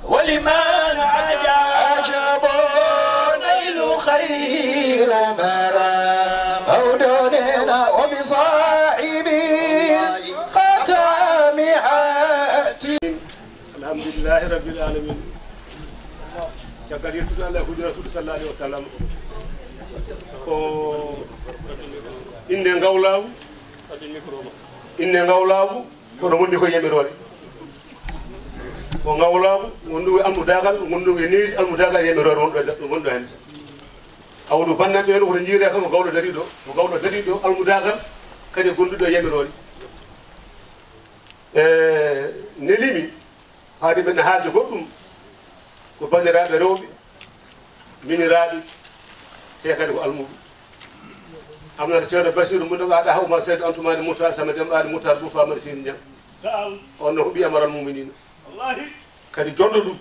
ولمن عجب نيل خير مرام أودوننا وبصاحب ختام حاتم. الحمد لله رب العالمين. جاكاريتو الله حضرته صلى الله عليه وسلم. إن غاولاو kono wondi ko yemirore ko ngawlamu wondu almudagal wondu ni almudagal yemirore wondo hen awdu bannabe en ko jiire kam gawlo dari do almudagal kadi gondudo yemirore nelimi haade ben haalde goddum ko bandirabe rewbe minirabe te kadi ko almudu amna ceerno Basiru mun do ada hawma sayd antumani mutar sama dembaade mutar bu famade sin jam on no bi amaral mu'minin wallahi kadi jondo dum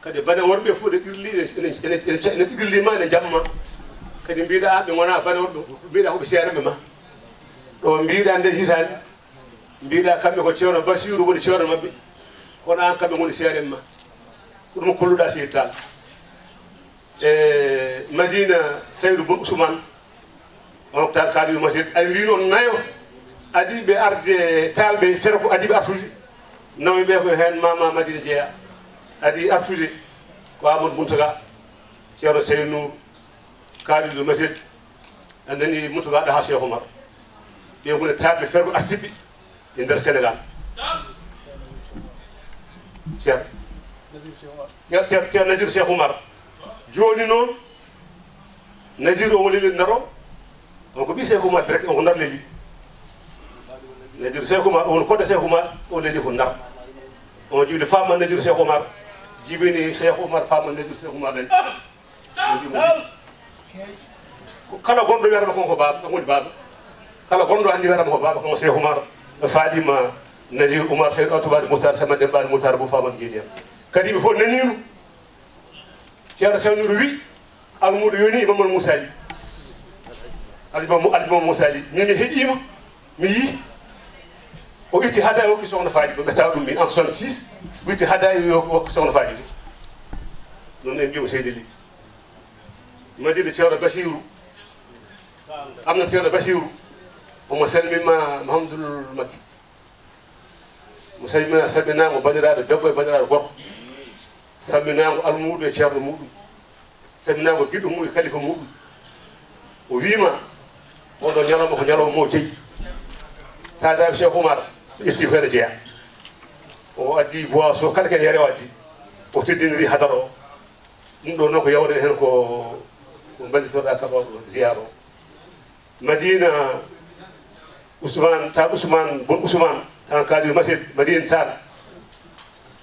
kadi bane worbe fu de girli ene girli ma ne jamma kadi biida be ngona bane worbe biida ko be seere ma do biida nde hisani biida kambe ko ceerno Basiru woni ceerno mabbe kono an kambe ngoni seere ma ko dum kolluda seytal Madina Saydou Bou Ousmane on ta kadi masjid ay wino nayo adi be arde talbe ferko adi be afuji nawi be ko hen mama Madina jeya adi afuji ko Amadou Muntaga ceerno Seydou kadi masjid andani Muntaga da ha Cheikh Oumar be ngone talbe ferko artibi e nder Sénégal ceerno Nazir Cheikh Oumar joni non Nazir o woli ndaro on ko bi Cheikh Oumar direct on ko ndar leli Nazir Cheikh Oumar on ko de Cheikh Oumar o leli ko ndar on jibi fama Nazir Cheikh Oumar jibini Cheikh Oumar fama Nazir Cheikh Oumar den ko kala gondo wiata ko baba ko woni baba kala gondo andi wiata ko baba ko Cheikh Oumar Fadima Nazir Oumar Seyd Atouba Moutar sama dembaade Moutar bu fama jidi kadi bi fo naninu ceerno Seydou wi almudo yoni Mamadou Moussa Ly alima Moussa Ly min mi heɗima mi yi o itti hada o ki sohna Fadi ɓe taw ɗum mi en 66 o itti hada o sohna Fadi non en mbiyamo Seydi Ly Madina ceerno Basiru amna ceerno Basiru omo salmima Mahamadou Makki mo salminamo bandiraɓe debbo e bandiraɓe gorko salminamo almudo e ceerno muɗum salminamo giɗo mum e kalifa muɗum o wima oɗo ñalawma ko ñalawma mo jeeyi tadaɓe Cheikh Oumar ƴetti ko ene jeeya o addi boisson kala kene yare o addi o teddiniri hadara o ɗum ɗo noon ko yawde hen ko mballitoɗa kaɓa ziyara o Madina Ousmane Tall Ousmane Bon Ousmane tan kadir masjid Madina Tall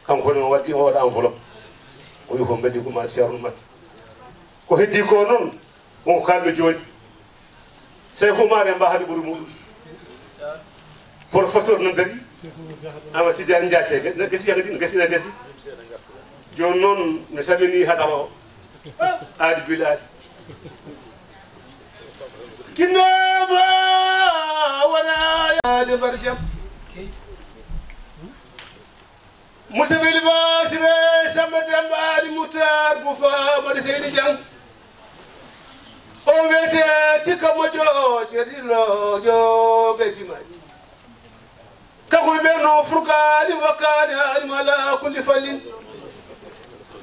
kanko ne waddi o waɗa enveloppe o wi ko mbeddi ko ma ceerno makki ko heddi ko noon wonko kalɓe joni Cheikh Oumar e mba haade ɓuuri muɗum professeur nan dari ama Tidiane Diaté gasi yagadi gasina gasi joni noon mi salmini hadara o aadi biladi kinaba wona yaade barjam musibili basire samba dembaadi Moutar bu famade Seydi Diang o wete tikka mojo cedilo jo bejimani kako ɓerno furkani wakkani alimala kulli fallin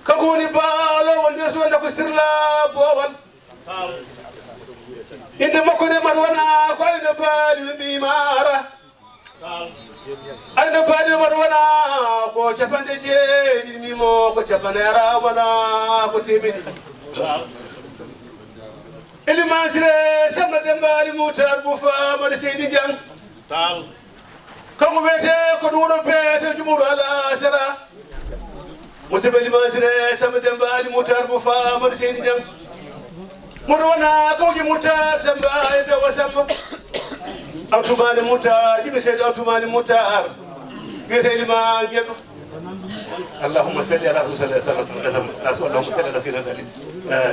kako woni baalo wonde so wonde ko sirla bowal inde makko nde mat wona ko ayno baali no mbimara ayno baali mat wona ko capanɗe jeeɗiɗi mimo ko capanera wona ko temedɗi elimansire samba dembaali Moutar bu famade Seydi Diang kanko wiyete ko ɗum woni peete jumuɗo ala sera musibe limasire sama dembali mutar bu faama seeni dem modona kawji mutar samba ede wasamba autumani mutar jibi seydi autumani mutar biyete lima geddo اللهم صل على رسول الله صلى الله عليه وسلم اللهم صل على سيدنا سليم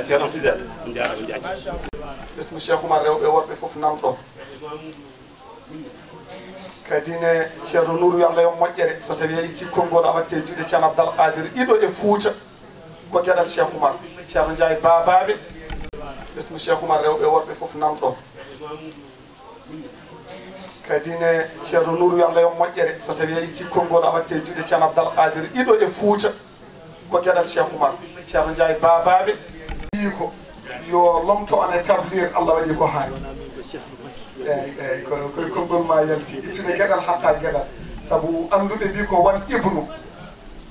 جرام تزال اسم الشيخ عمر رewɓe worɓe fof namɗo kadine ceerno nouru yo allah yo moƴƴere so tawi a itti konngol a watte juuɗe ceerno abdal qadir ɗiɗo e Fouta ko gueɗal cheikh oumar ceerno ndiaye babaɓe ismu cheikh oumar rewɓe worɓe fof namɗo kadine ceerno nouru yo allah yo moƴƴere so tawi a itti konngol a watte juuɗe ceerno abdal qadir ɗiɗo e Fouta ko gueɗal cheikh oumar ceerno ndiaye babaɓe wi ko yo lomto on e tablir allah waɗi ko haani eyyi koye konngol ma yalti ittude gueɗal hatta gueɗal saabu anduɓe mbi ko wal ibnu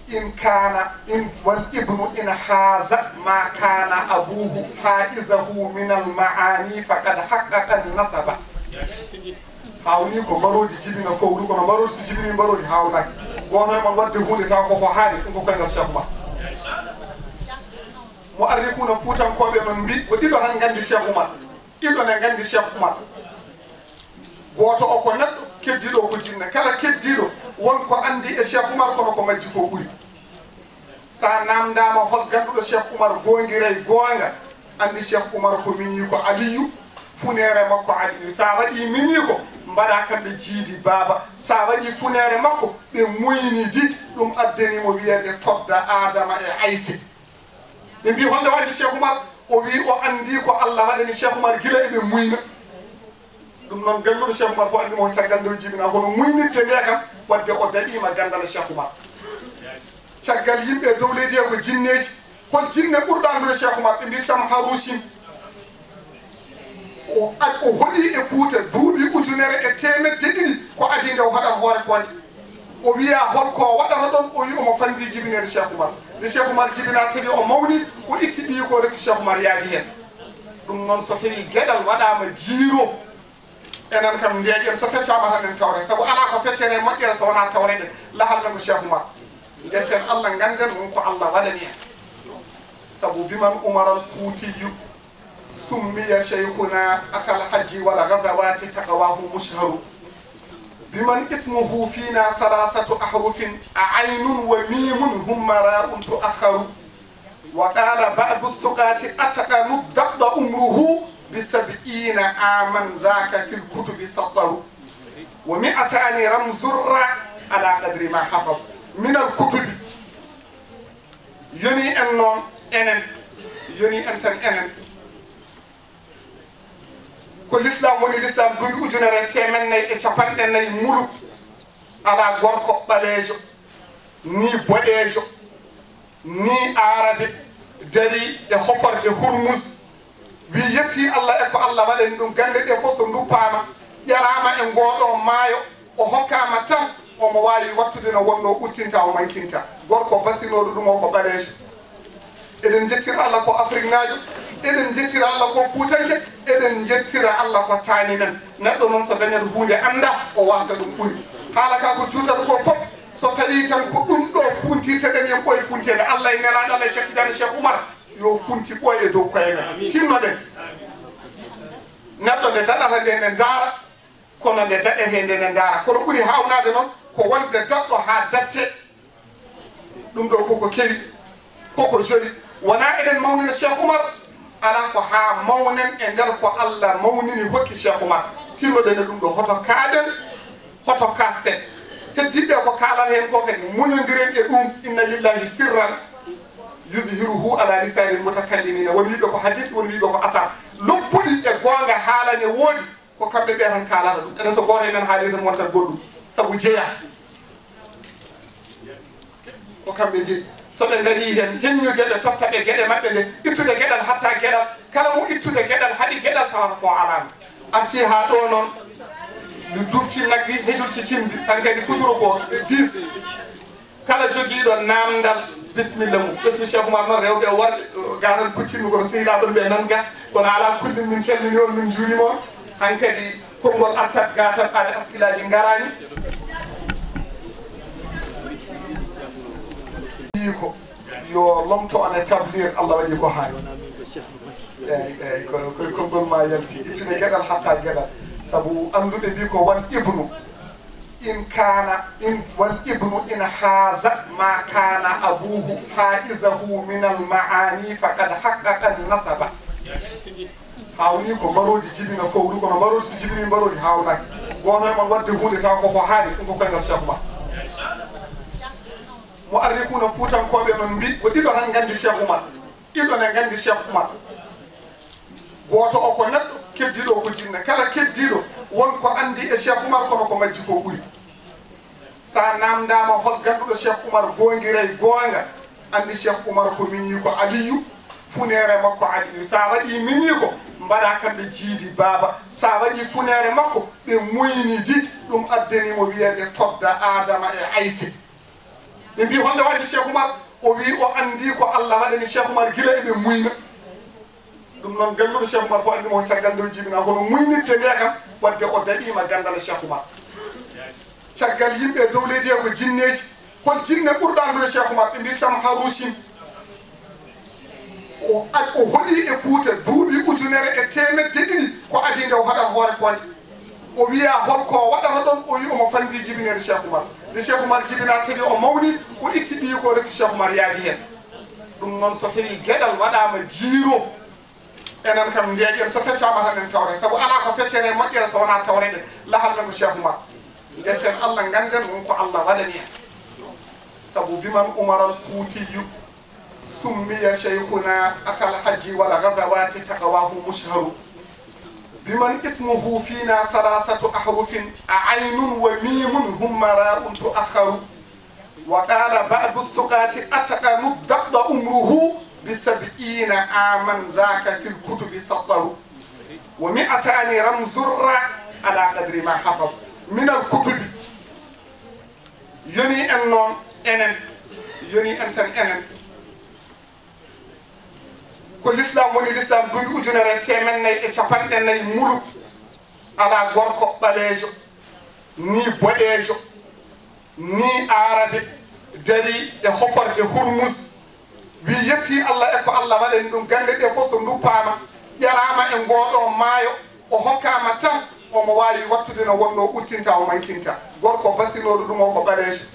in kana in wal ibnu in haaza ma kana abuhu haizahu min al maani faqad haqqaqa nasaba hawni ko mbarodi jibina fowru kono mbarodi so jibini mbarodi hawnaki goto e mon wadde hunde taw koko haali ɗum ko koyngal cheikh ma mo arri kuna fuutankoɓe non mbi ko ɗiɗo tan gandi cheikh oumar ɗiɗo ne gandi cheikh oumar goto o ko neɗɗo keddiɗo ko jinne kala keddiɗo wonko andi e cheikh oumar kono ko majji ko ɓuuri sa namdama hol ganduɗo cheikh oumar gonguiray gonga andi cheikh oumar ko mini ko aliyu funere makko aliyu sa waɗi mini ko mbaɗa kamɓe jiidi baba sa waɗi funere makko ɓe moynidi ɗum addanimo wiyede kodda adama e ayse ɓe mbi honde waɗi cheikh oumar o wi o andi ko allah waɗani cheikh oumar guila eɓe muyna ɗum noon ganduɗo cheikh oumar fo andimo caggal nde o jibina kono muynirde nde kam wadde o daɗima gandal cheikh oumar caggal yimɓe dow leydi ko jinneji hol jinne ɓurɗo andude cheikh oumar ɓe mbi sam harousin o hoɗi e Fouta duuɓi ujunere e temedde ɗiɗi ko adi nde o haɗat hoore fonde o wiya holko waɗata ɗon o wi omo fandi jibinede cheikh oumar nde cheikh oumar jibina tawi o mawni o itti ɓiyi ko reki cheikh oumar yaadi hen ɗum noon so tawi gueɗal waɗama jiiro enen kam ndeƴen so feccama tan en tawre saabu ala ko feccere moƴƴere so wona tawre ɗen lahal men ko cheikh oumar jetten allah ganden wonko allah waɗani en saabu biman oumar al foutiyu summiya cheikhuna akal hajji wala gazawati taqawahu mushharu biman ismuhu fina salasatu ahrufin aynun wa mimun hummara'un tu'akharu wa qala ba'du suqati ataqanu dabda umruhu ب70 عاما ذاك في الكتب سطر و200 رمز على قدر ما حفظ من الكتب يوني انون انن يوني انتن انن كل الاسلام وني الاسلام دوبي اجنره تيمن ناي e capande nay mulu ala gorko balejo ni bodejo ni arabe dari e hoforde hurmus wi yetti allah e ko allah waɗani ɗum gande ɗe fof so duppama ƴarama e ngoɗo maayo o hokkama tan omo wawi wattude no wonno ɓurtinta o mankinta gorko basinoɗo ɗum o ko ɓalejo eɗen jettira allah ko afrique najo eɗen jettira allah ko fuutanke eɗen jettira allah ko taani men neɗɗo noon so dañat hunde anda o wasa ɗum ɓuuri haala ka ko juutata ko pop so tawi tan ko ɗum ɗo funtirteɗen yen ɓoye funtede allah e nelaɗo allah e cettidani cheikh oumar yo funti ɓoye e dow koye men tinnoɗen neɗɗo nde daɗata nde nde daara kono nde daɗete nde nde daara kono ɓuuri hawnade noon ko wonde daɗɗo ha datte ɗum ɗo koko kewi koko joli wona eɗen mawnina cheikh oumar ala ko ha mawnen e nder ko allah mawnini hokki cheikh oumar tinnoɗen e ɗum ɗo hoto kaaɗen hoto kasten heddiɓe ko kaalata hen ko kadi muñodiren e ɗum inna lillahi sirran yudhiruhu ala lisani mutakallimina won wiɓe ko hadis won wiɓe ko asar loppuɗi e gonga haalane woodi ko kamɓe ɓe tan kaalata ɗum enen so goto emen haali tan wontat goɗɗum saabu jeeya ko kamɓe jeeyi soɓe gari hen heññude ɓe totta ɓe gueɗe mabɓe nde ittude gueɗal hatta gueɗal kala mo ittude gueɗal haɗi gueɗal tawata ko alama arti ha ɗo noon mi dufci naggi hejulci cimbi tan kadi futuro ko 10 kala joguiɗo namdal bisimilla mum ɓesmi cheikh oumar noon rewɓe worɓe gatan puccinmi kono sehilaɓe ɓe nan ga kono ala kullin min calmini on min juurima on han kadi konngol artat gatan ɓaade askilaji garani wi ko yo lomto on e tablir Allah waɗi ko haani eyyi koye konngol ma yalti ittude gueɗal hatta gueɗal saabu anduɓe mbi ko wal ibnu in kana wal ibnu in haaza ma kana abuhu haizahu min al maani faqad haqqaqa nasaba hawni ko mbaroji jibina fowru kono mbaroji so jibini mbaroji hawnaki goto e mon wadde hunde taw koko haani ɗum ko koyngal Cheikh Oumar mo arri kuna fuutankoɓe non mbi ko ɗiɗo tan gandi Cheikh Oumar ɗiɗo ne gandi Cheikh Oumar goto o ko neɗɗo keddiɗo ko jinne kala keddiɗo wonko andi e Cheikh Oumar kono ko majji ko ɓuuri sa namdama hol ganduɗo Cheikh Oumar gongiray gonga andi Cheikh Oumar ko mini ko Aliyu funere makko Aliyu sa waɗi mini ko mbaɗa kamɓe jiidi baba sa waɗi funere makko ɓe moynidi ɗum addanimo wiyede kodda Adama e Ayse ɓe mbi honde waɗi Cheikh Oumar o wi o andi ko Allah waɗani Cheikh Oumar gila eɓe muyna ɗum noon ganduɗo Cheikh Oumar fo andimo caggal nde jibina kono muynirde nde kam wadde o daɗima gandal Cheikh Oumar caggal yimɓe dow leydi he ko jinneji hol jinne ɓurɗo andude Cheikh Oumar ɓe mbi Sam Harousim o hoɗi e Fouta duuɓi ujunere e temedde ɗiɗi ko adi nde o haɗat hoore fonde o wiya holko waɗata ɗon o wi omo fandi jibinede Cheikh Oumar nde Cheikh Oumar jibina tawi o mawni o itti ɓiyi ko rekki Cheikh Oumar yaadi hen ɗum noon so tawi gueɗal waɗama jiiro enen kam ndeeƴen so feccama tan en tawre saabu ala ko feccere moƴƴere so wona tawre ɗen lahal men ko Cheikh Oumar jetten Allah ganden wonko Allah waɗani en saabu biman Oumar al Foutiyu summiya cheikhuna akal haji wala gazawati taqawahu mushharu biman ismuhu fina salasatu ahrufin aynun wa mimun hummara'un tu'akharu wa qala ba'du suqati ataqanu dabda umruhu ب70 عاما ذاك في الكتب سطروا و200 رمز الراء على قدر ما حفظ من الكتب يوني النوم انن يوني انتن انن كل الاسلام وني الاسلام دوي اجنره تيمن ناي اتشابان ناي مولو على غوركو باليجو ني بوديجو ني عربي دري e hoforde hurmus wi yetti Allah e ko Allah waɗani ɗum gande ɗe fof so duppama ƴarama e ngoɗo maayo o hokkama tan omo wawi wattude no wonno ɓurtinta o mankinta gorko basinoɗo ɗum o ko ɓalejo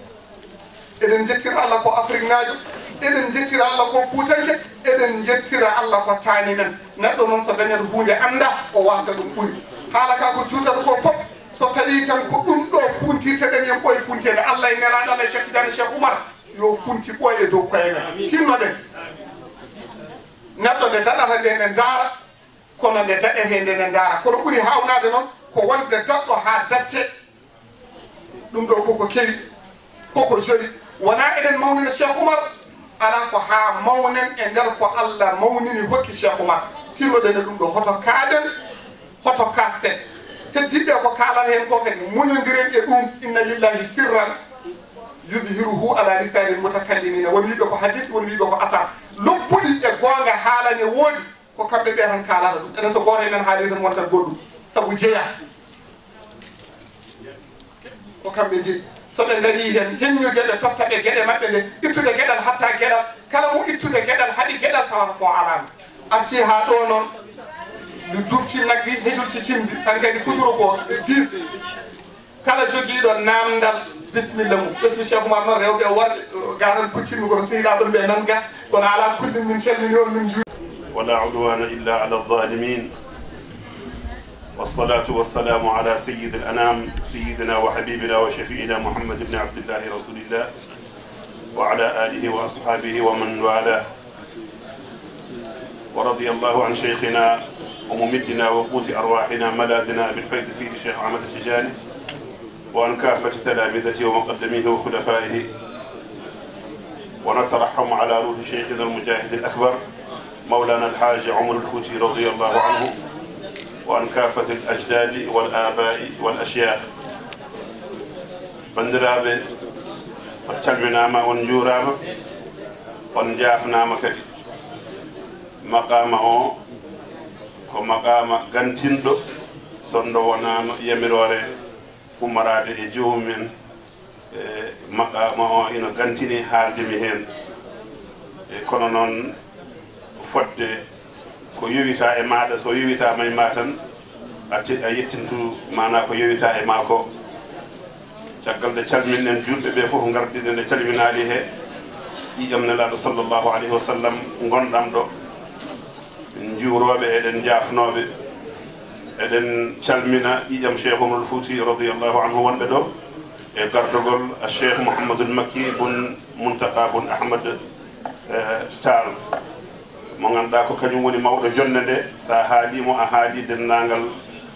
eɗen jettira Allah ko Afrique najo eɗen jettira Allah ko Fuutanke eɗen jettira Allah ko taani men neɗɗo noon so dañata hunde anda o wasa ɗum ɓuuri haala ka ko jutata ko pop so tawi tan ko ɗum ɗo funtirteɗen yen ɓoye funtede Allah e nelaɗo Allah e cettidani Cheikh Oumar yo funti ɓoye dow koye men tinnoɗen neɗɗo nde daɗata nde nde daara kono nde daɗete nde nde daara kono ɓuuri hawnade noon ko wonde daɗɗo ha datte ɗum ɗo koko kewi koko joli wona eɗen mawnina Cheikh Oumar ala ko ha mawnen e nder ko Allah mawnini hokki Cheikh Oumar tinnoɗen e ɗum ɗo hoto kaaɗen hoto kasten heddiɓe ko kaalata hen ko kadi muñodiren e ɗum inna lillahi sirran yudhiruhu ala lisani mutakallimina won wiɓe ko hadis won wiɓe ko asar loppuɗi e gonga haalane woodi ko kamɓe ɓe tan kaalata ɗum enen so goto men haali tan wontat goɗɗum saabu jeeya ko kamɓe jeeyi soɓe gari hen heññude ɓe totta ɓe gueɗe mabɓe nde ittude gueɗal hatta gueɗal kala mo ittude gueɗal haɗi gueɗal tawata ko alama arti ha ɗo noon mi dufci naggi hejulci cimbi tan kadi futuro ko 10 kala joguiɗo namdal bisimilla mum ɓesmi Cheikh Oumar noon rewɓe worɓe gatan puccinmi kono sehilaɓe ɓe nanga kono ala kullin min calmini on min juuri ولا عدوان إلا على الظالمين والصلاة والسلام على سيد الأنام سيدنا وحبيبنا وشفيعنا محمد بن عبد الله رسول الله وعلى آله وأصحابه ومن والاه ورضي الله عن شيخنا وممدنا وقوت أرواحنا ملاذنا بالفيض سيد الشيخ أحمد التجاني وعن كافة تلامذته ومقدميه وخلفائه ونترحم على روح شيخنا المجاهد الأكبر مولانا الحاج عمر الفوتي رضي الله عنه وعن كافة الأجداد والآباء والأشياخ بندرابي وتلمناما ونجوراما ونجافناما كدي مقام او ko maqama gantindo sondo wonama yamirore umarade e joomumen maqama o ina gantini haaldemi hen e kono noon fodde ko yowita e maɗa so yowitama e ma tan a yettintu mana ko yowita e ma ko caggal nde calminen julɓe ɓe fof gardiɗe nde calminaali he ƴiƴam nelaɗo sallllahu alayhi wa sallam gonɗam ɗo juuroɓe eɗen jafnoɓe eɗen calmina ƴiƴam cheikh Oumar Fouti radiyallahu anhu wonɓe ɗo e gardogol cheikh Mouhamadoul Makki bun Muntaka bun Ahmad Tall mo ganduɗa ko kañum woni mawɗo jonde nde sa haalimo a haali dennagal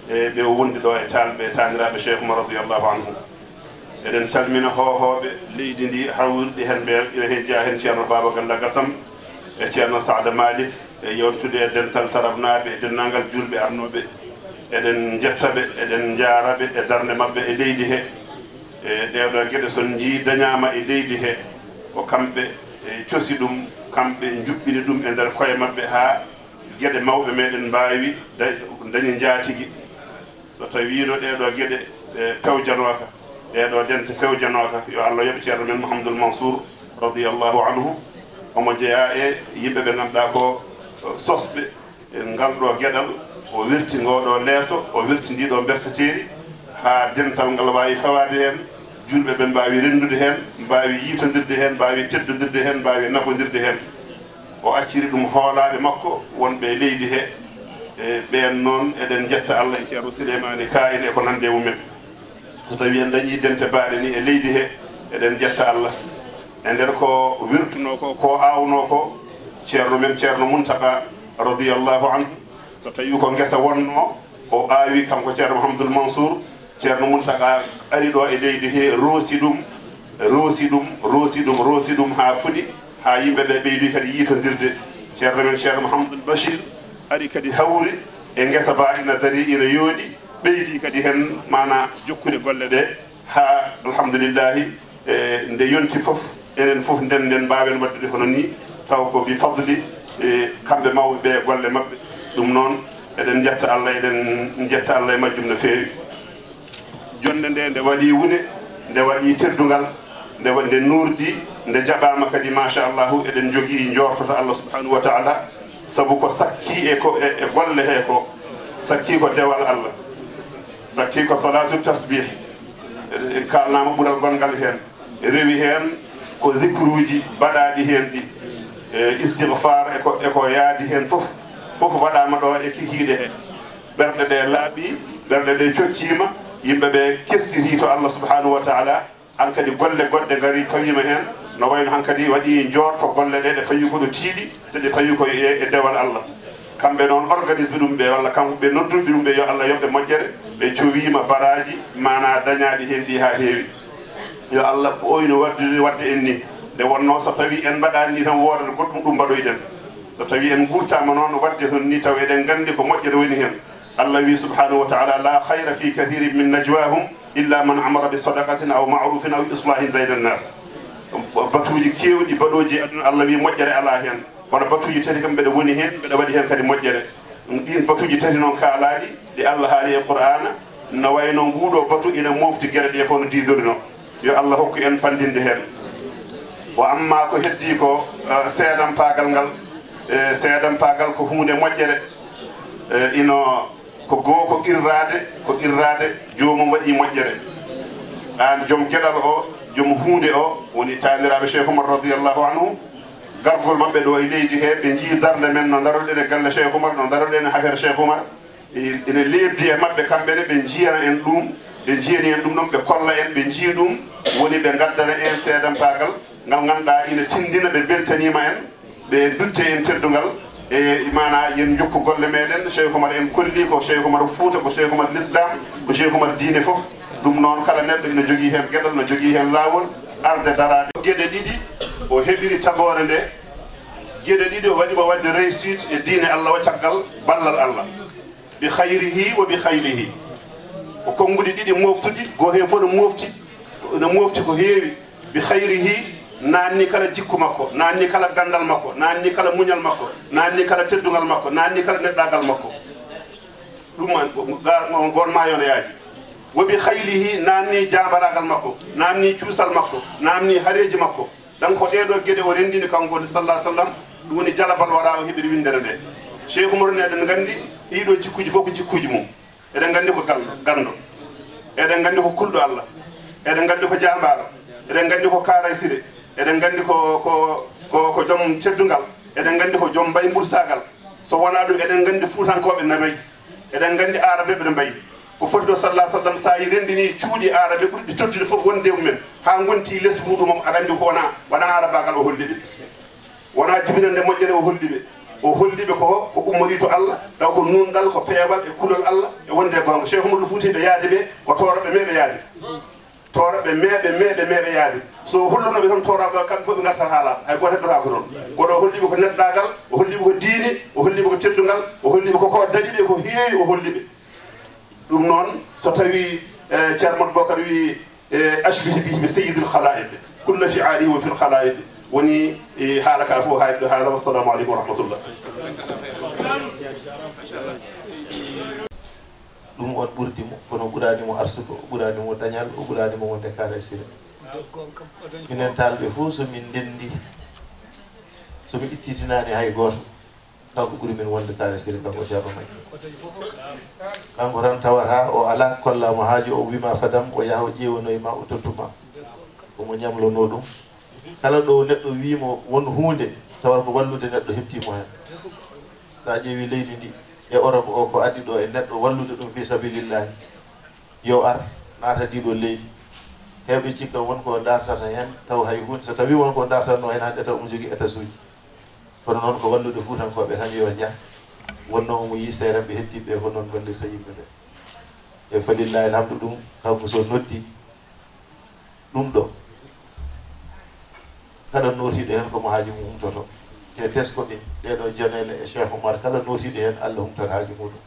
e ɓe wondi ɗo e Tall ɓe taniraɓe cheikh Oumar radiyallahu anhu eɗen calmina hohoɓe leydi ndi hawrɗi hen ɓe he jeeya hen ceerno Baba Ganda Gassam e ceerno Saada Malik e yontude e dental tarabnaɓe e dennagal julɓe arnoɓe eɗen jettaɓe eɗen jaaraɓe e darde mabɓe e leydi he e ɗeɗo gueɗe son jii dañama e leydi he ko kamɓe e cosi ɗum kamɓe juɓɓini ɗum e nder koye mabɓe ha gueɗe mawɓe meɗen mbawi dañi jaatigui so tawino ɗeɗo gueɗe pewjanoka ɗeɗo dente pewjanoka yo Allah yoɓe ceerno men Mouhamadoul Mansour radiyallahu anhu omo jeeya e yimɓe ɓe ganduɗa ko sosɓe ngal ɗo gueɗal o wirti ngoɗo leeso o wirti ndiɗo bertateri ha dental ngal wawi fawade hen julɓe ɓe mbawi rendude hen mbawi yitodirde hen mbawi teddodirde hen mbawi nafodirde hen o acciri ɗum hoolaɓe makko wonɓe leydi he e ɓen noon eɗen jetta Allah e ceerno Souleymani Kayne e ko nande mumen so tawi en dañi dente baɗe ni e leydi he eɗen jetta Allah e nder ko wirtuno ko awno ko ceerno men ceerno Muntaka radiyallahu anhu so tawi ko guesa wonno o awi kanko ceerno Mouhamadoul Mansour ceerno Muntaka ari ɗo e leydi he roosi ɗum ha fuɗi ha yimɓeɓe ɓeydi kadi yitodirde ceerno men ceerno Mouhamadoul Bachir ari kadi hawri e guesa ba ina dari ina yooɗi ɓeydi kadi hen mana jokkude golle ɗe ha alhamdulillahi nde yonti foof enen foof nden mbawen waddude hono ni taw ko bi fadli kamɓe mawɓe ɓe golle mabɓe ɗum noon eɗen jetta Allah eɗen jetta Allah e majjum no feewi jonde nde waɗi wune nde waɗi teddugal nde nurdi nde jaɓama kadi machallahu eɗen jogui jortoto Allah subhanahu wa taala saabu ko sakki e golle he ko sakki ko dewal Allah sakki ko salatu tasbih kalnama ɓuural gongal hen rewi hen ko zicruji baɗaɗi hen ɗi istighfar eko yaadi hen fof waɗama ɗo e kikiɗe he ɓerɗe ɗe laaɓi ɓerɗe ɗe coccima yimɓeɓe kestiti to Allah subhanahu wa taala hankadi golle goɗɗe gari tawima hen no wayno hankadi waɗi jorto golle ɗe ɗe fawi koɗo tiiɗi so ɗe fawi ko e dewal Allah kamɓe noon organisme ɗum ɓe walla kamɓe ɓe nodduɓe ɗum ɓe yo Allah yoɓɓe moƴƴere ɓe cowima baraji mana dañaɗi hen ɗi ha heewi yo Allah ɓoyno wadde en ni nde wonno so tawi en mbaɗani ni tan woodata goɗɗum ɗum mbaɗoyɗen so tawi en gurtama noon wadde ton ni taw eɗen gandi ko moƴƴere woni hen Allah wi subhanahu wa taala la khayra fi kathirin min najwahum illa man amara bi sadaqatin aw ma'rufin aw islahin bayna an-nas batuji kewɗi baɗoji aduna Allah wi moƴƴere ala hen kono batuji tati kam mbeɗa woni hen mbeɗa waɗi hen kadi moƴƴere ɗin batuji tati noon kaalaɗi ɗi Allah haali e qur'ana no wayno nguɗo batu ina mofti gueɗe ɗe fof no didorino yo Allah hokku en fandinde hen wa amma ko heddi ko seedam pagal ngal seedam pagal ko hunde moƴƴere ino ko goo ko irrade jomum waɗi moƴƴere an joom gueɗal o joom hunde o woni taniraɓe Cheikh Oumar radiyallahu anhu gargol mabɓe ɗo e leydi he ɓe jii darde men no daroɗen e galle Cheikh Oumar no daroɗen e affaire Cheikh Oumar ene lebdi e mabɓe kamɓene ɓe jiyana en ɗum ɓe jiyani en ɗum ɗon ɓe kolla en ɓe jii ɗum woni ɓe gaddana en seedam pagal ngal ganduɗa ina tindina ɓe beltanima en ɓe dutte en teddugal e mana yen jokku golle meɗen Cheikh Oumar en kolli ko Cheikh Oumar Fouta ko Cheikh Oumar l'islam ko Cheikh Oumar diine foof ɗum noon kala neɗɗo ina jogui hen gueɗal no jogui hen lawol arde darade gueɗe ɗiɗi o heɓiri tagore nde gueɗe ɗiɗi o waɗimo wadde réussite e diine Allah o caggal ballal Allah bi khayrihi wa bi khaylihi ko konguɗi ɗiɗi moftuɗi go hen fof no mofti ko heewi bi khayrihi nanni kala jikku makko nanni kala gandal makko nanni kala muñal makko nanni kala teddugal makko nanni kala neɗɗagal makko ɗum gon mayonoyaji wobi khaylihi nanni jabaragal makko nanni cuusal makko nanni hareji makko dan ko deedo gede o rendini kanko sallallahu alaihi wasallam dum woni jalabal wara o hebiri windere de Cheikh Oumar ne den gandi ido jikkuji fof ko jikkuji mum eden gandi ko gando eden gandi ko kuldo Allah eden gandi ko jambaro eden gandi ko karaysire eden gandi ko jom ceddungal eden gandi ko jom bay bursagal so wona dum eden gandi fuutankobe nameji eden gandi arabe be mbay ko foddo sallallahu alaihi wasallam sa yi rendini cuudi arabe burdi toddude fof wonde mumen ha gonti les mudum mom arandi ko wana arabagal o hollide wana jibinande mojjere o hollibe ko ummori to Allah daw ko nundal ko peewal e kulol Allah e wonde gonga Cheikh Oumar Fouti be yaade be o torobe mebe yaade torobe mebe yaade so holluno be ton torobe kam fof be garta hala ay goto dora ko don godo hollibe ko neddagal o hollibe ko diine o hollibe ko teddungal o hollibe ko dadibe ko heewi o hollibe dum non so tawi Ceerno Bokar wi ashbihi bi sayyidil khalaiq kullu fi'alihi wa fil khalaiq woni halaka fo haydo hada wassalamu alaykum wa rahmatullah dum on ɓurdimo kono ɓuranimo arsugo ɓuranimo dañal o ɓuranimo wonde kala sire minen talɓe fof somin ndendi somi ittitinani hay goto kanko ɓuuri min wonde kala sire kanko Ceerno Makki kanko tan tawata o ala kollamo haaji o wima fadam o yaha o ƴewanoyma o tottuma omo ñamlono ɗum kala ɗo neɗɗo wimo won hunde tawar ko wallude neɗɗo heɓtimo hen sa ƴeewi leydi ndi e Europe o ko addi ɗo e neɗɗo wallude ɗum fi sabilillahi yo ar naata ɗiɗo leydi hewɓe cikka wonko dartata hen taw hay hunde so tawi wonko dartanno hen hande taw omo jogui étage uji kono noon ko wallude fuutankoɓe tan yo jah wonno omo yi seerenɓe heddiɓe ko noon ballirta yimɓeɓe e falillahi alhamdu ɗum kanko so noddi ɗum ɗo kala notiɗo hen komo haaji mum humtoto te teskoɓe ɗeɗo jonele e Cheikh Oumar kala notiɗo hen Allah humtata haaji muɗum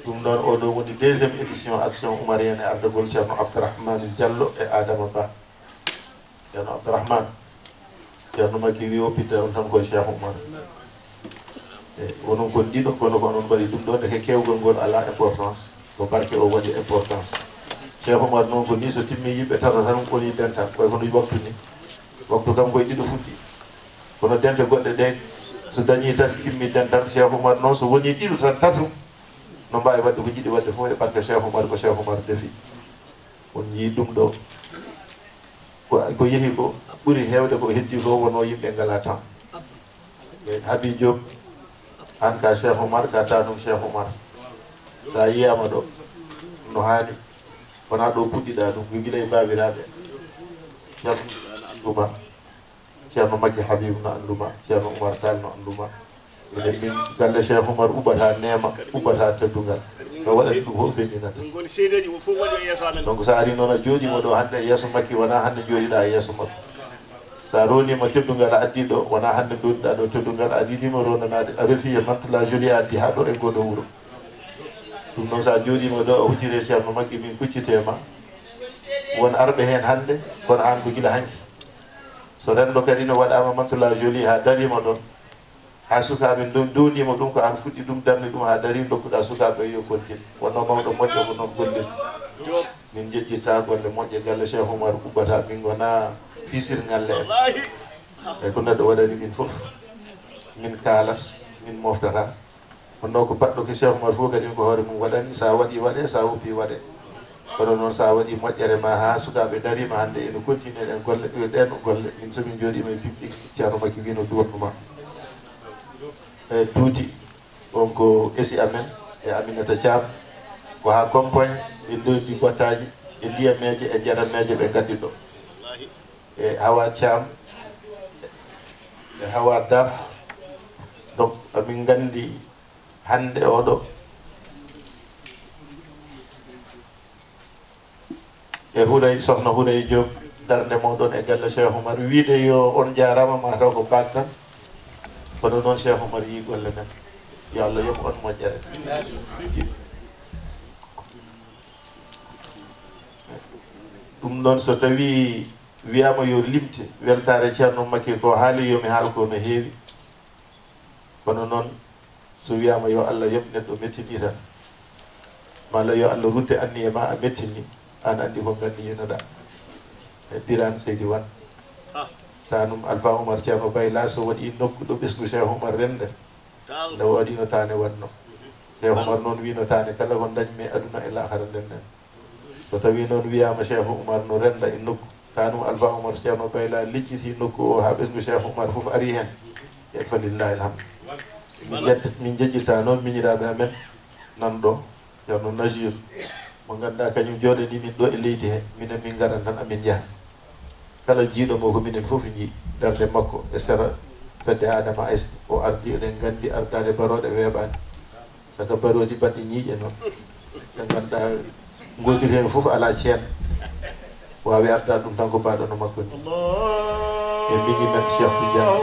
ɗum noon oɗo woni deuxiéme édition action oumarienne e ardagol Ceerno Abdourahmane Diallo e Adama Ba Ceerno Abdourahmane Ceerno Makki wi oppidde on tan koye Cheikh Oumar e wonon kon ɗiɗo kono ko onon mbaɗi ɗum ɗo ndeke kewgol ngol ala importance ko barke o waɗi importance Cheikh Oumar noon ko ni so timmi yimɓe tata tan koni dental koye kono waktu ni waktu kam koye ɗiɗo fuɗɗi kono dente goɗɗe ɗe so dañi tati timmi dental Cheikh Oumar noon so woni ɗiɗo tan tatu no mbawi wadde ko jiɗi wadde fof e barke Cheikh Oumar ko Cheikh Oumar defi on yii ɗum ɗo ko yeehi ko ɓuuri hewde ko heddi ko wono yimɓe ngala temps e Habi Diop an ka Cheikh Oumar ka tanum Cheikh Oumar sa yiyama ɗo no haani wona ɗo puɗɗiɗa ɗum ko guila e babiraɓe Ceerno anduma Ceerno Makki Habib no anduma Ceerno Oumar Tall no anduma minen min galle Cheikh Oumar uɓata nema uɓata teddungal ko waɗani ɗum fof feñinata donc sa ari noon a jooɗima ɗo hande e yeeso Makki wona hande jooɗiɗa e yeeso makko sa ronima teddungal a addi ɗo wona hande doɗiɗa ɗo teddungal a rinima ronanade a refi e Mantula Jolie a addi ha ɗo e goɗo wuuro ɗum noon sa jooɗima ɗo a huccire Ceerno Makki min kuccitema won arɓe hen hande kono an ko gila hanki so renndo kadi no waɗama Mantula Jolie ha darima ɗon ha sukaɓe donima ɗum ko an fuɗɗi ɗum darni ɗum ha dari dokkuɗa sukaɓe yo contine wonno mawɗo moƴƴo ko noon gollirta min jejjitta golle moƴƴe galle Cheikh Oumar ubbata min gona fisirgalle en e ko neɗɗo waɗani min foof min kalat min moftata honno ko baɗɗo ko Cheikh Oumar fof kadi ko hoore mum waɗani sa waɗi waɗe sa woppi waɗe kono noon sa waɗi moƴƴere ma ha sukaɓe darima hande ene continue ɗen golle ɗen golle min somin jooɗima e piɓɗi Ceerno Makki wino duwatnuma e tuuti on ko esi amen e Aminata Thiam ko ha compagne ɓe dondi bottaji e ndiyameje e jarameje ɓe gaddi ɗo e Hawa Thiam e Hawa Daf donc amin gandi hande oɗo e Huray sohna Huray Diop darde moɗon e galle Cheikh Oumar wiide yo on jarama ma taw ko bak tan kono noon Cheikh Oumar yi golle men yo Allah yoɓ on moƴƴere ɗum noon so tawi wiyama yo limte weltare Ceerno Makki ko haali yomi haal ko no heewi kono noon so wiyama yo Allah yoɓ neɗɗo mettini tan malla yo Allah rutte anni e ma a mettini an andi ko ganni yenoɗa e Birane Seydi Wane tanum Alpha Oumar Ceerno Bayla so waɗi nokkuɗo ɓesgu Cheikh Oumar rende nde waɗino tane wanno Cheikh Oumar noon wino tane kala ko dañmi aduna e lahara nden nden so tawi noon wiyama Cheikh Oumar no renda e nokku tanum Alpha Oumar Ceerno Bayla lijjiti nokku o ha ɓesgu Cheikh Oumar fof ari hen e falillahi alhamdu min jejjirta noon miñiraɓe amen nanɗo Ceerno Najir mo ganduɗa kañum jooɗani min ɗo e leydi he minen min garan tan amin jaaha kala jiiɗo mo ko minen fof jii darde makko e sera fedde Adama Aïssa o ardi eɗen gandi ardade baroɗe weeɓani saka baroɗi baɗɗi ñiiƴe noon ɓe ganduɗa gotir hen fof ala ceen wawi arda ɗum tan ko mbaɗo no makko ni e miji men Cheikh Tidiane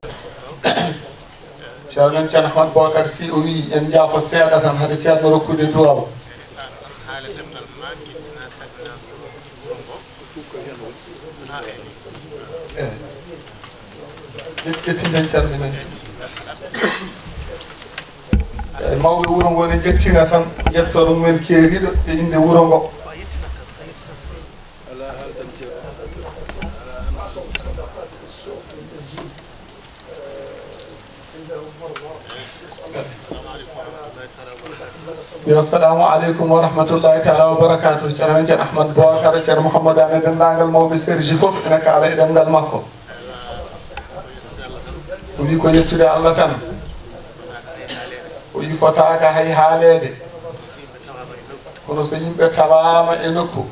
ceerno men ceerno Ahmad Bocar Sy o wi en jaafo seeɗa tan hade ceerno rokkude duwaw ƴettinen calminen mawɓe wuro ngo ne ƴettina tan ƴetto ɗum men keeriɗo e inde wuro ngo assalamu aleykum wa rahmatullahi taala wa barakatuh ceerno men ceerno Ahmad Bocar ceerno Mouhamadane dendagal mawɓe sergi fof ene kaala e ɗemgal makko o wi ko yettude Allah tan o wi fotaka hay haalede kono so yimɓe tawama e nokku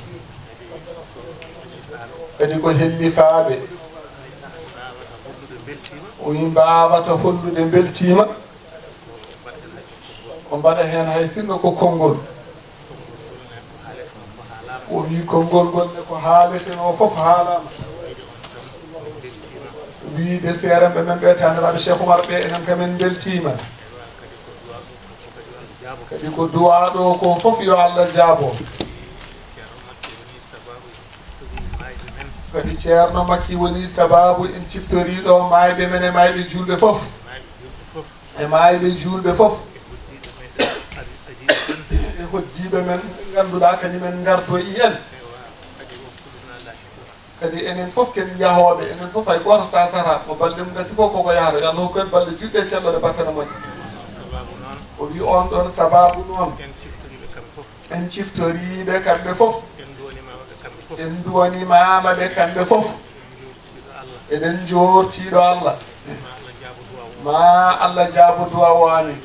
kadi ko hellifaɓe o wi mbawata hollude beltima ko mbaɗa hen hay sinno ko konngol o wi konngol ngol ne ko haaleteno fof haalama wiide seeranɓe men ɓe taniraɓe Cheikh Oumar ɓe enen kamen beltima kadi ko duwaɗo ko fof yo Allah jaabo kadi ceerno makki woni sababu en ciftoriɗo mayɓe men e mayɓe julɓe fof e mayɓe julɓe fof e hoddiɓe men ganduɗa kañumen gardo i en kadi enen fof ken yahoɓe enen fof hay goto sasata mo balɗe mum gasi fof koko yahata yo Allah hokku en balɗe juɗɗe cellore battana moƴƴe o wi on ɗon sababu noon en ciftoriɓe kamɓe fof en duwanimama ɓe kamɓe fof eɗen jortiɗo Allah ma Allah jaabo duwa o amin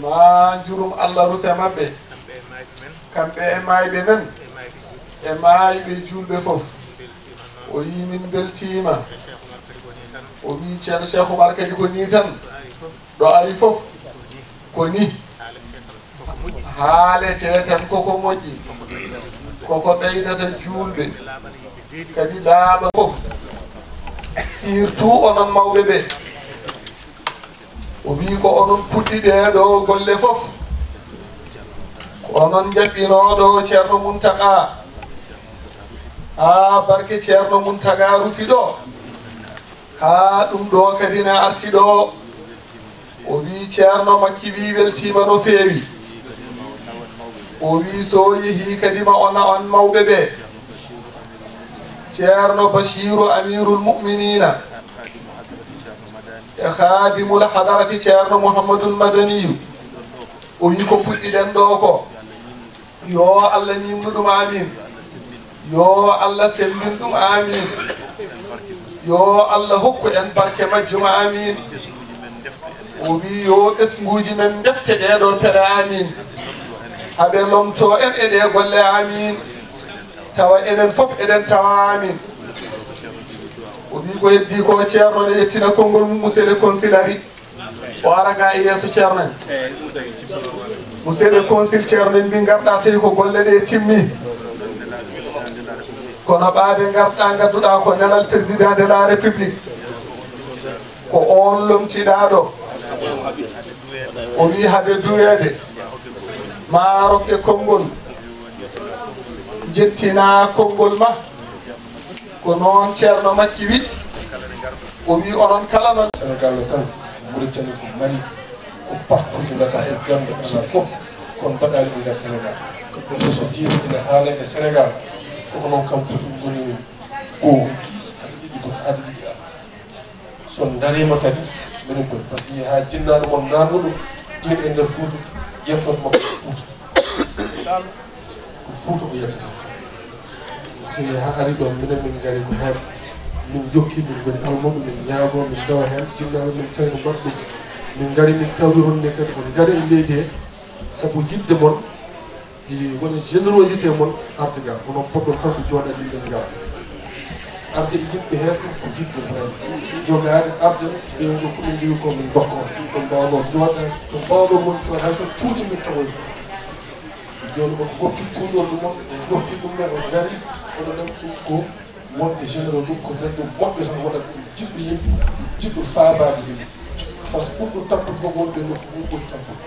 ma jurum Allah rufe mabɓe kamɓe e mayɓe men e mayɓe julɓe fof o wi min beltima o wi ceerno Cheikh Oumar kadi ko ni tan ɗo ari fof ko ni haalete tan koko moƴƴi koko ɓeydata julɓe kadi laaɓa fof surtout onon mawɓe ɓe o wi ko onon puɗɗi ɗeɗo golle fof onon jaɓɓinoɗo ceerno Mountaga ha barke ceerno Mountaga rufi ɗo ha ɗum ɗo kadi ne arti ɗo o wi ceerno makki wi weltima no feewi o wi so yeehi kadi ma ona on mawɓe ɓe ceerno Bachiru amirul mu'minina e khadimul hadarati ceerno Mouhamadoul Madaniyu o wi ko puɗɗiɗen ɗo ko yo Allah ñimnu ɗum amin yo Allah sellin ɗum amin yo Allah hokku en barke majjuma amin o wi yo ɓesguji men defte ɗeɗo pere amin haɓe lomto en e ɗe golle amin tawa enen fof eɗen tawa amin o wi ko heddi ko ceerno ne yettina konngol mum monsieur le consilari o araga e yeeso ceerno en monsieur le consil ceerno en mbi garɗa tawi ko golle ɗe timmi kono ɓaade garɗa gadduɗa ko nelal président de la république ko on lomtiɗa ɗo o wi haaɓe duweede maaroke konngol jettina konngol ma ko noon ceerno makki wi o wi onon kala noon Sénégal kan Mauritanie ko Mali ko partout ina ka e Gambie ala fof kono mbaɗali e nder Sénégal ɗum so diine ina haala e Sénégal koko noon kam to ɗum woni goo aɗa yiɗi ko aɗa yiɗi son darima kadi minen kodi par ce que ha jinnaɗo mon nannuɗo jin e nder Fouta yettoto makko Fouta ko Fouta o yettata so ha ari ɗon minen min gari ko hen min jokki min goni almuɓe min ñaago min dawa hen jinnaɓe min tawi no mbaɗɗum min gari min tawi honne kadi on gari e leydi he saabu yidde mon woni générosité mon arde ga onon poɗɗon tan ko jooɗade yimɓe ngal arde e yimɓe hen ɗum ko jidde vraiment jogade arde ɓen ko komin jogi ko min dokko ɗon mbawno jooɗade to mbawɗo mon fo hay so cuuɗi min tawoyto joni on goppi cuuɗol ɗum on goppi ɗum men on gari oɗo ɗen ɗum ko wonde généraux ɗum ko nen ɗum moƴƴo tan waɗat ɗum jiɗɗo yimɓe jiɗɗo faabade yimɓe par ce que ɓurɗo tampude fof wonde nokku ɗum ɓuri tampude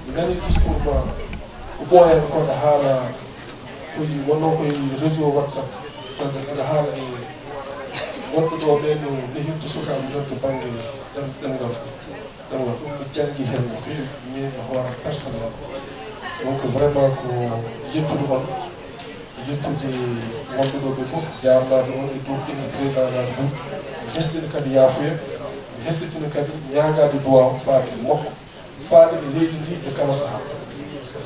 mi nani discours ma ko ɓooyen koɗa haala koye wonno koye réseau WhatsApp aɗa haala e wonɓe ɗo ɓe no nehirde sukaɓe nder to banggue ɗemgal ɗemgal ɗum mi jangui hen no fewi min hoore personnel donc vraiment ko yettude on yettude wonɓe ɗo ɓe foof jarnaɓe on e dow inde président naɓe ɗum mi hesɗini kadi yaafuya mi hesɗitino kadi ñagade duwaw faade e makko faade e leydi ndi e kala saaha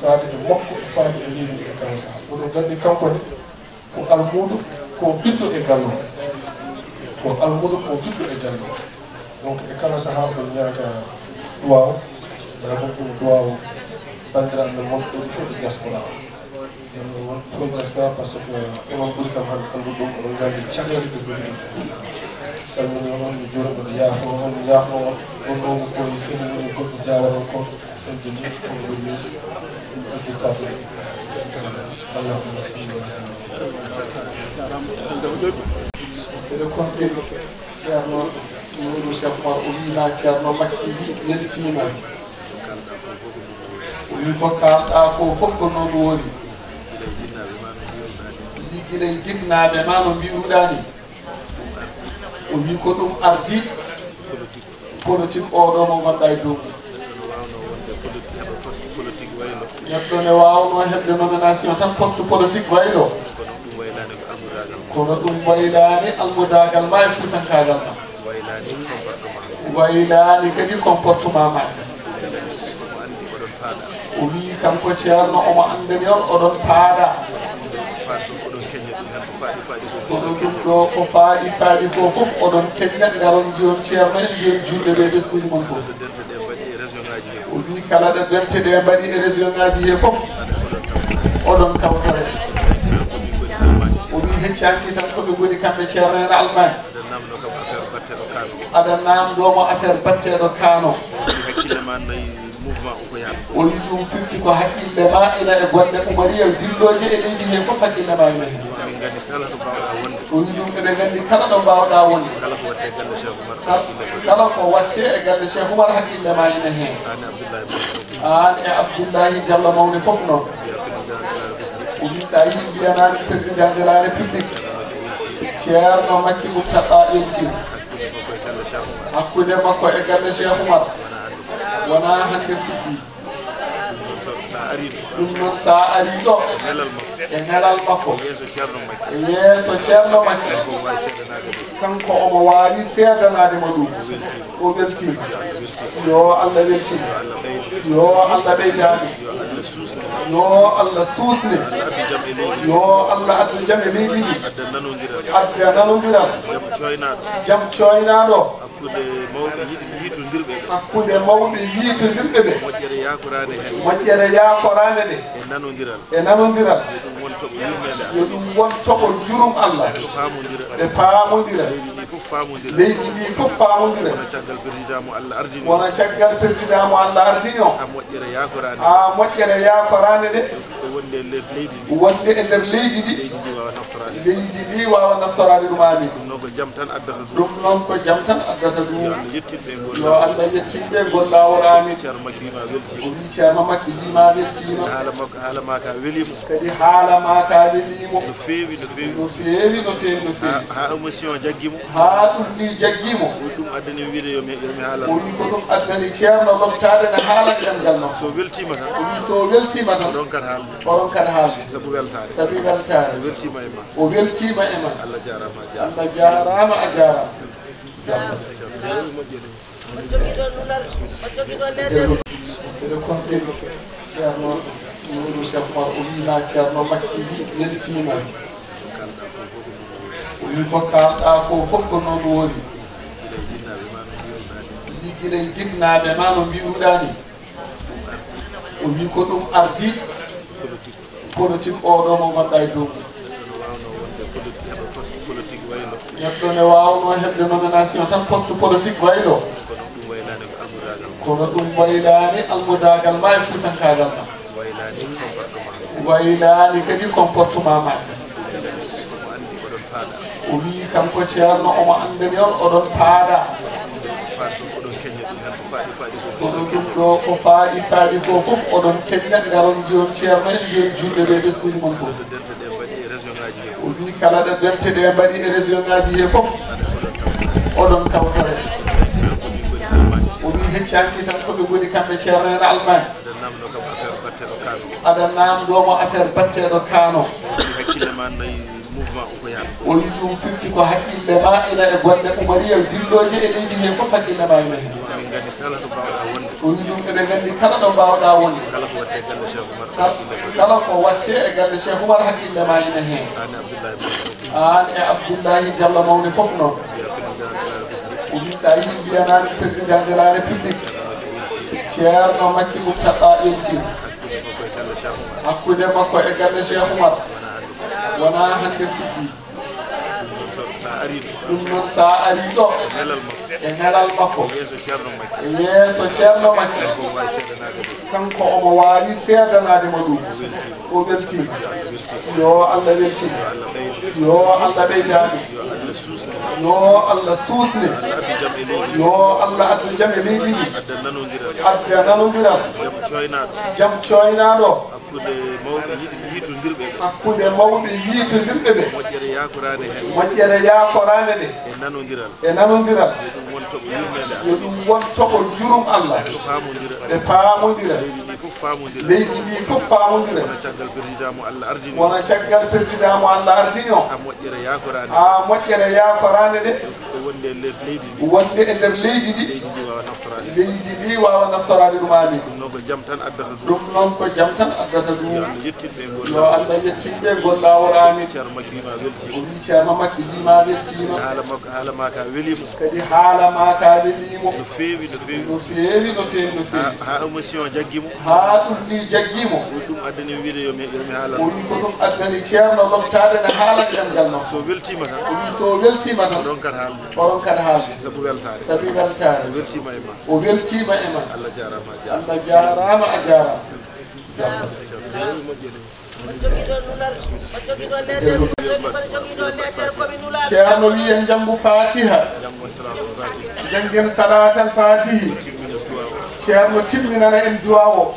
faade e makko faade e leydi ndi e kala saaha oɗo gandi kankone ko almuɗo ko ɓiɗɗo e gallo ko almuɗo ko ɓiɗɗo e gallo donc e kala saaha ɗo ñaaga duwaw ñaago ɗum duwaw bandiraɓe men wonɓe ɗo fof e diaspora wonɓe fof e diaspora par ce que onon ɓuuri kam hande andu ɗum oɗon gandi caɗele ɗe goni ɗum salmini on mi joni mboɗo yaafo on mi yaafno on on ɗon koye seni woni goɗɗo jawanon kon selde ni on gonni ɗum addi paɗe allahuma salli wa sallam par ce que le conseil ceerno Mamadou Cheikh Oumar o wina ceerno Makki wi weltinimaki o wi ko kalɗa ko fof ko noon woni wi guilay jinnaɓe ma no mbiruɗani o wi ko ɗum ardi politique oɗo mo gonɗa e dow neɗɗo ne wawno hebde nomination tan poste politique waylo kono ɗum waylani almudagal ma e fuutankagal ma waylani kadi comportement ma o wi kanko ceerno omo andani on oɗon paada kono ɗum ɗo ko faaɗi ko fof oɗon keñña garon jiyon ceerno en jiyon julɓe ɓe ɓesguji mon fof o wi kala ɗe dente ɗe mbaɗi e région ngaji he fof oɗon tawtore o wi heccanki tan koɓe goni kamɓe ceerno en Allemagne aɗa namdomo affaire batteɗo kano o wi ɗum firti ko haqqille ma ina e gonɗe Oumariya dilloje e leydi he fof haqqille ma ina hen o wi ɗum eɓe gandi kala ɗo mbawɗa wonde kala ko watte e galle Cheikh Oumar haqqille ma ina hen an e Abdoullahi Diallo mawde foof noon o wi sa yi mbiyanami président de la république ceerno Makki Mourtada ƴeltima hakkude makko e galle Cheikh Oumar wona hande fuɗɗi ɗum noon sa ari ɗo e nelal makko e yeeso ceerno Makki kanko omo wawi seedanadema ɗum o weltima yo Allah weltima yo Allah ɓeydani yo Allah suusne yo Allah addu jaam e leydi ndi adda nanodiral jaam coynaɗo hakkude mawɓe yiitondirɓe ɓe moƴƴere yakorande ɗe e nanodiral yo ɗum won toɓo jurum Allah ɓe paamodira leydi ndi fof faamodira wona caggal président mo Allah ardini o ha moƴƴere yakorande ɗe wonde e nder leydi ndi leydi ndi wawa naftorade ɗum amin ɗum noon ko jaam tan addata ɗum yo Allah yettimɓe gol lawol amin o wi ceerno Makki wima weltima kadi haala ma ka welimo no fewi ha émission jaggimo ha ɗum ni jaggimo ɗum addani wiide yo mi haala o wi ko ɗum addani ceerno lomtade ne haala ɗemgal makko so weltima tan o wi so weltima tan oɗon kad haalde sabi weltare o weltima e ma Allah jarama a jarama parce que le conseil Ceerno Mamadou Cheikh Oumar o wiima Ceerno Makki wi weltima o wi ko kalɗa ko fof ko noon woni wi guila jinnaɓe ma no mbiruɗani o wi ko ɗum ardi politique oɗo mo gonɗa e dow neɗɗo ne wawno hebde nomination tan poste politique wayɗo kono ɗum waylani almudagal ma e fuutankagal ma waylani kadi comportement ma o wi kanko Ceerno omo andani on oɗon paada kono ɗum ɗo ko faaɗi ko fof oɗon keñña garon jiyon Ceerno en jiyon julɓe ɓe ɓesguji mon fof o wi kala ɗo dente ɗe mbaɗi e région ngaji he fof oɗon tawtore o wi heccanki tan koɓe goni kamɓe Ceerno en Allemagne aɗa namdomo affaire batteɗo kano o wi ɗum firti ko haqqille ma ina e gonɗe Oumariya dilloje e leydi he fof haqqille ma ina hen o wi ɗum eɓe gandi kala ɗo mbawɗa wonde kala ko watte e galle Cheikh Oumar haqqille ma ina hen an e Abdoullahi Diallo mawde foof noon o wi sa yi mbiyanani président de la république Ceerno Makki Mourtada ƴeltima hakkude makko e galle Cheikh Oumar wona hande fuɗɗi ɗum noon sa ari ɗo e nelal makko e yeeso Ceerno Makki kanko omo wawi seedanadema ɗum o weltima yo Allah weltima yo Allah ɓeydani yo Allah suusne yo Allah addu jaam e leydi ndi adda nanodiral jaam coynaɗo hakkude mawɓe yiitondirɓe ɓe moƴƴere yakorande ɗe e nanodiral yo ɗum won toɓo jurum Allah ɓe paamodira leydi ndi fof faamodira wona caggal président mo Allah ardini o ha moƴƴere yakorande ɗe wonde e nder leydi ndi leydi ndi wawa naftorade ɗum amin ɗum noon ko jaam tan addata ɗum yo Allah yettinɓe gol lawol amin o wi Ceerno Makki wima weltima kadi haala ma ka welimo no fewi ha émission jaggimo ha ɗum ni jaggimo ɗum addani wiide yo mi haala o wi ko ɗum addani Ceerno lomtade ne haala ɗemgal makko so weltima tan o wi so weltima tan oɗon kadi haalde sabi weltare o weltima e ma Allah jarama a jarama Ceerno wi en jangu Fatiha jangen salatal fatihi Ceerno timminana en duwa o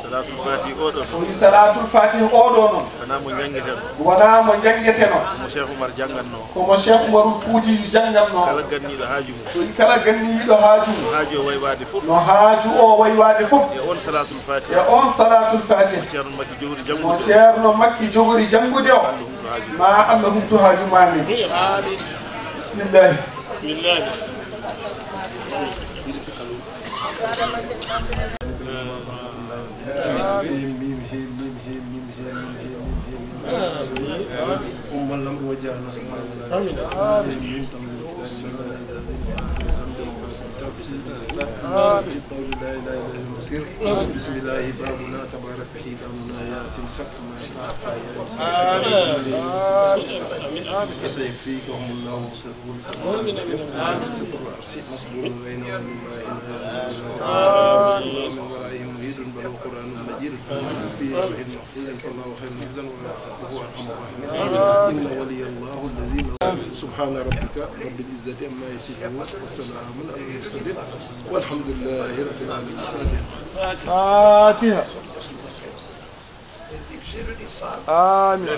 o wi salatul fatihi oɗo noon wona mo jangeteno komo Cheikh Oumarul Fouti jangatno so wi kala ganniɗo haaju no haaju o waywade fof e on salatul fatihi mo Ceerno Makki jogori jangude o ma Allah humtu haaju mamin bismillah بسم الله بابنا تبارك حيدامنا ياسين سقفنا فيكهم الله سرور ستر العرش مصبور بيننا الله من ورائهم مهيد بل القرآن المجيد في روح المحفوظ فالله خير حفظا وهو ارحم الراحمين ان ولي الله الذي سبحان ربك رب العزة عما يصفون وسلام على المرسلين والحمد لله رب العالمين. فاتحة. آمين.